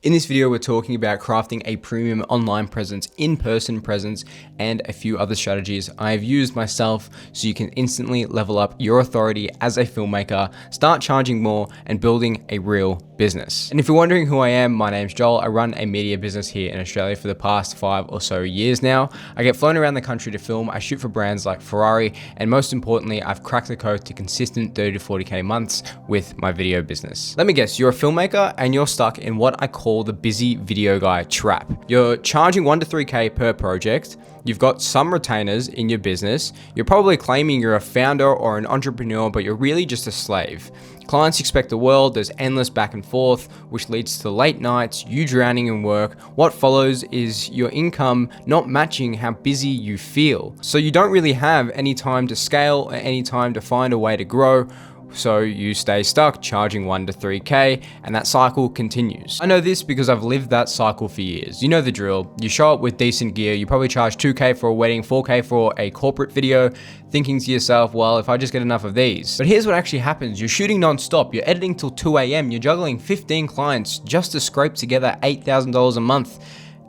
In this video, we're talking about crafting a premium online presence, in-person presence, and a few other strategies I've used myself so you can instantly level up your authority as a filmmaker, start charging more, and building a real business. And if you're wondering who I am, my name's Joel. I run a media business here in Australia for the past 5 or so years now. I get flown around the country to film. I shoot for brands like Ferrari, and most importantly, I've cracked the code to consistent 30 to 40K months with my video business. Let me guess, you're a filmmaker and you're stuck in what I call the busy video guy trap. You're charging 1 to 3K per project. You've got some retainers in your business. You're probably claiming you're a founder or an entrepreneur, but you're really just a slave. Clients expect the world, there's endless back and forth, which leads to late nights, you drowning in work. What follows is your income not matching how busy you feel. So you don't really have any time to scale or any time to find a way to grow. So you stay stuck charging 1 to 3K, and that cycle continues. I know this because I've lived that cycle for years. You know the drill. You show up with decent gear, you probably charge 2K for a wedding, 4K for a corporate video, thinking to yourself, well, if I just get enough of these. But here's what actually happens. You're shooting non-stop, you're editing till 2 AM, you're juggling 15 clients just to scrape together $8,000 a month,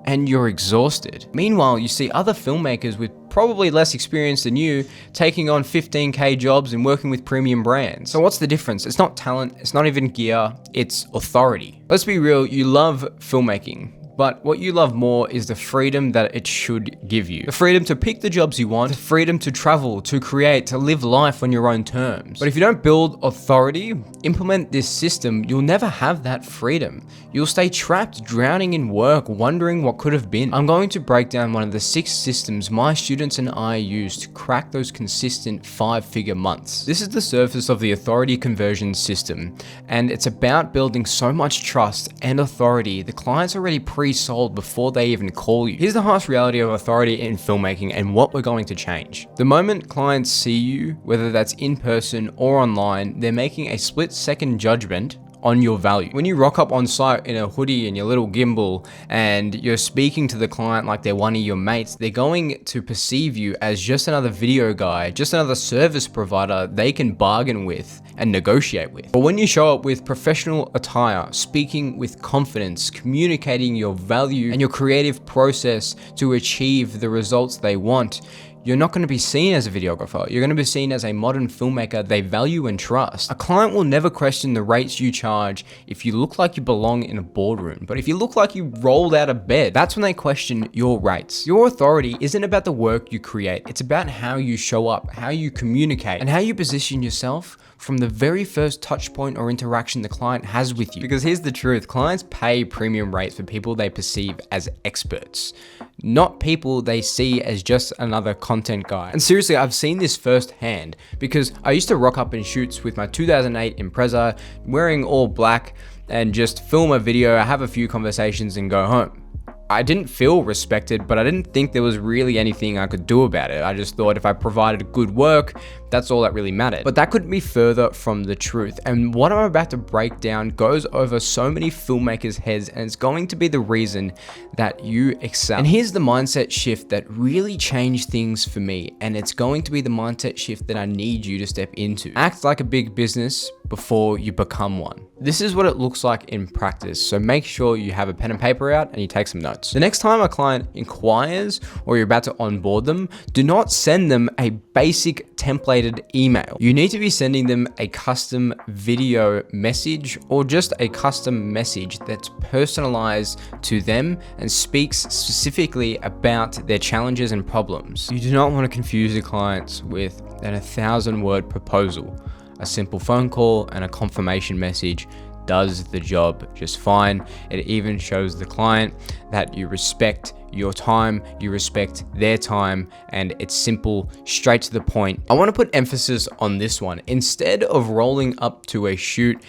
and you're exhausted. Meanwhile, you see other filmmakers with probably less experience than you taking on 15K jobs and working with premium brands. So what's the difference? It's not talent, it's not even gear, it's authority. Let's be real, you love filmmaking. But what you love more is the freedom that it should give you. The freedom to pick the jobs you want, the freedom to travel, to create, to live life on your own terms. But if you don't build authority, implement this system, you'll never have that freedom. You'll stay trapped, drowning in work, wondering what could have been. I'm going to break down one of the 6 systems my students and I use to crack those consistent 5-figure months. This is the surface of the authority conversion system, and it's about building so much trust and authority. The client's already pre-sold before they even call you. Here's the harsh reality of authority in filmmaking and what we're going to change. The moment clients see you, whether that's in person or online, they're making a split-second judgment on your value. When you rock up on site in a hoodie and your little gimbal and you're speaking to the client like they're one of your mates, they're going to perceive you as just another video guy, just another service provider they can bargain with and negotiate with. But when you show up with professional attire, speaking with confidence, communicating your value and your creative process to achieve the results they want, you're not going to be seen as a videographer. You're going to be seen as a modern filmmaker they value and trust. A client will never question the rates you charge if you look like you belong in a boardroom. But if you look like you rolled out of bed, that's when they question your rates. Your authority isn't about the work you create. It's about how you show up, how you communicate, and how you position yourself from the very first touch point or interaction the client has with you. Because here's the truth, clients pay premium rates for people they perceive as experts, not people they see as just another content guy. And seriously, I've seen this firsthand because I used to rock up in shoots with my 2008 Impreza, wearing all black, and just film a video, have a few conversations and go home. I didn't feel respected, but I didn't think there was really anything I could do about it. I just thought if I provided good work, that's all that really mattered. But that couldn't be further from the truth. And what I'm about to break down goes over so many filmmakers' heads, and it's going to be the reason that you excel. And here's the mindset shift that really changed things for me. And it's going to be the mindset shift that I need you to step into. Act like a big business before you become one. This is what it looks like in practice. So make sure you have a pen and paper out and you take some notes. The next time a client inquires or you're about to onboard them, do not send them a basic templated email. You need to be sending them a custom video message or just a custom message that's personalized to them and speaks specifically about their challenges and problems. You do not want to confuse the clients with an 1,000-word proposal. A simple phone call and a confirmation message does the job just fine. It even shows the client that you respect your time, you respect their time, and it's simple, straight to the point. I want to put emphasis on this one. Instead of rolling up to a shoot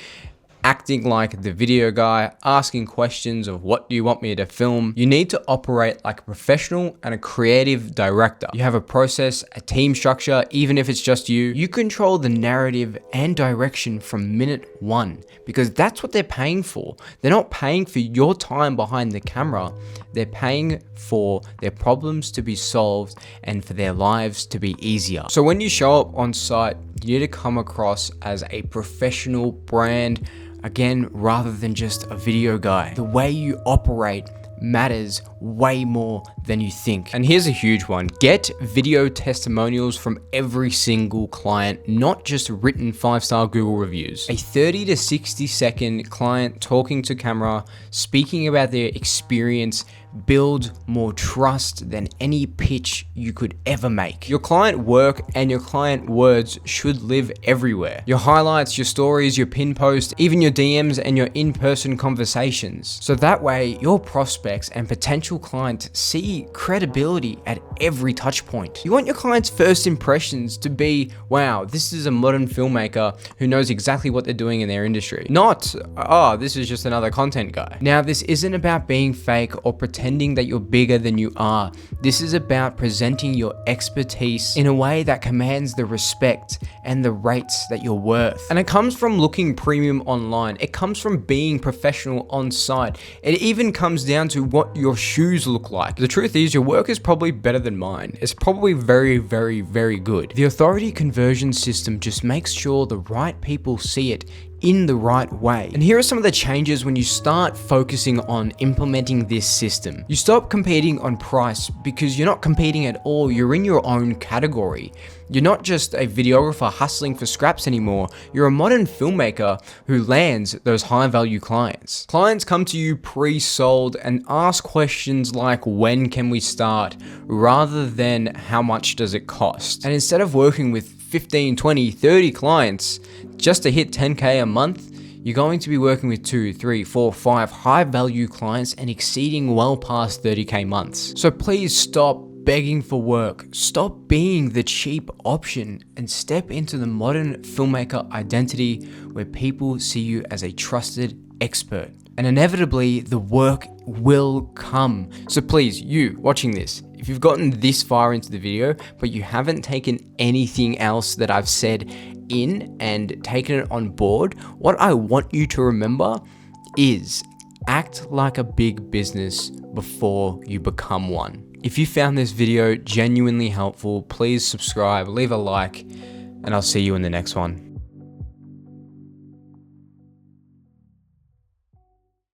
acting like the video guy, asking questions of what do you want me to film, you need to operate like a professional and a creative director. You have a process, a team structure, even if it's just you. You control the narrative and direction from minute 1 because that's what they're paying for. They're not paying for your time behind the camera. They're paying for their problems to be solved and for their lives to be easier. So when you show up on site, you need to come across as a professional brand, again, rather than just a video guy. The way you operate matters way more than you think. And here's a huge one. Get video testimonials from every single client, not just written 5-star Google reviews. A 30 to 60 second client talking to camera, speaking about their experience, build more trust than any pitch you could ever make. Your client work and your client words should live everywhere. Your highlights, your stories, your pin posts, even your DMs and your in-person conversations. So that way your prospects and potential clients see credibility at every touch point. You want your clients' first impressions to be, wow, this is a modern filmmaker who knows exactly what they're doing in their industry. Not, oh, this is just another content guy. Now, this isn't about being fake or pretending that you're bigger than you are. This is about presenting your expertise in a way that commands the respect and the rates that you're worth. And it comes from looking premium online. It comes from being professional on site. It even comes down to what your shoes look like. The truth is, your work is probably better than mine. It's probably very, very, very good. The authority conversion system just makes sure the right people see it in the right way. And here are some of the changes when you start focusing on implementing this system. You stop competing on price because you're not competing at all. You're in your own category. You're not just a videographer hustling for scraps anymore. You're a modern filmmaker who lands those high value clients. Clients come to you pre-sold and ask questions like, when can we start? Rather than how much does it cost? And instead of working with 15, 20, 30 clients just to hit 10K a month, you're going to be working with 2, 3, 4, 5 high value clients and exceeding well past 30K months. So please stop begging for work. Stop being the cheap option and step into the modern filmmaker identity where people see you as a trusted expert. And inevitably, the work will come. So please, you watching this, if you've gotten this far into the video, but you haven't taken anything else that I've said in and taken it on board, what I want you to remember is act like a big business before you become one. If you found this video genuinely helpful, please subscribe, leave a like, and I'll see you in the next one.